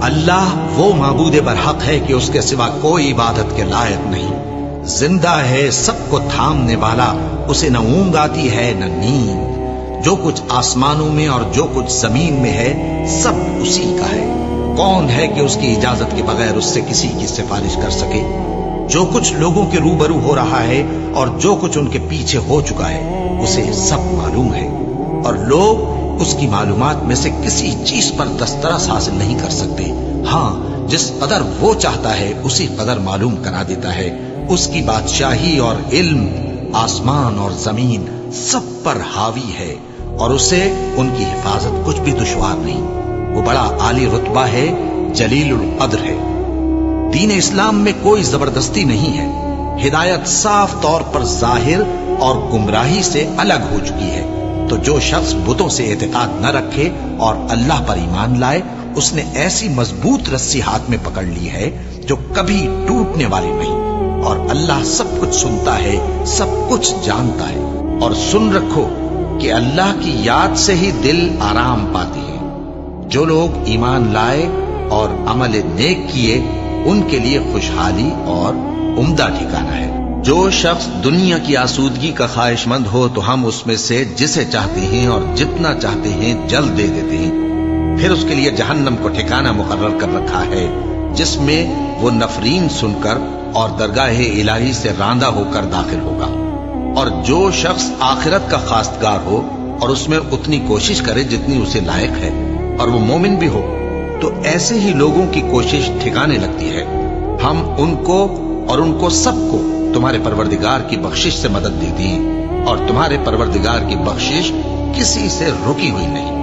اللہ وہ معبود برحق ہے کہ اس کے سوا کوئی عبادت کے لائق نہیں، زندہ ہے، سب کو تھامنے والا، اسے نہ اونگ آتی ہے نہ نیند، جو کچھ آسمانوں میں اور جو کچھ زمین میں ہے سب اسی کا ہے، کون ہے کہ اس کی اجازت کے بغیر اس سے کسی کی سفارش کر سکے؟ جو کچھ لوگوں کے روبرو ہو رہا ہے اور جو کچھ ان کے پیچھے ہو چکا ہے اسے سب معلوم ہے، اور لوگ اس کی معلومات میں سے کسی چیز پر دسترس حاصل نہیں کر سکتے، ہاں جس قدر وہ چاہتا ہے اسی قدر معلوم کرا دیتا ہے۔ اس کی بادشاہی اور علم آسمان اور زمین سب پر حاوی ہے، اور اسے ان کی حفاظت کچھ بھی دشوار نہیں، وہ بڑا عالی رتبہ ہے، جلیل القدر ہے۔ دین اسلام میں کوئی زبردستی نہیں ہے، ہدایت صاف طور پر ظاہر اور گمراہی سے الگ ہو چکی ہے، تو جو شخص بتوں سے اعتقاد نہ رکھے اور اللہ پر ایمان لائے، اس نے ایسی مضبوط رسی ہاتھ میں پکڑ لی ہے جو کبھی ٹوٹنے والی نہیں، اور اللہ سب کچھ سنتا ہے، سب کچھ جانتا ہے۔ اور سن رکھو کہ اللہ کی یاد سے ہی دل آرام پاتی ہے۔ جو لوگ ایمان لائے اور عمل نیک کیے ان کے لیے خوشحالی اور عمدہ ٹھکانہ ہے۔ جو شخص دنیا کی آسودگی کا خواہش مند ہو تو ہم اس میں سے جسے چاہتے ہیں اور جتنا چاہتے ہیں جلد دے دیتے ہیں، پھر اس کے لیے جہنم کو ٹھکانہ مقرر کر رکھا ہے، جس میں وہ نفرین سن کر اور درگاہ الہی سے راندہ ہو کر داخل ہوگا۔ اور جو شخص آخرت کا خواستگار ہو اور اس میں اتنی کوشش کرے جتنی اسے لائق ہے، اور وہ مومن بھی ہو، تو ایسے ہی لوگوں کی کوشش ٹھکانے لگتی ہے۔ ہم ان کو اور ان کو سب کو تمہارے پروردگار کی بخشش سے مدد دیتی ہیں، اور تمہارے پروردگار کی بخشش کسی سے رکی ہوئی نہیں۔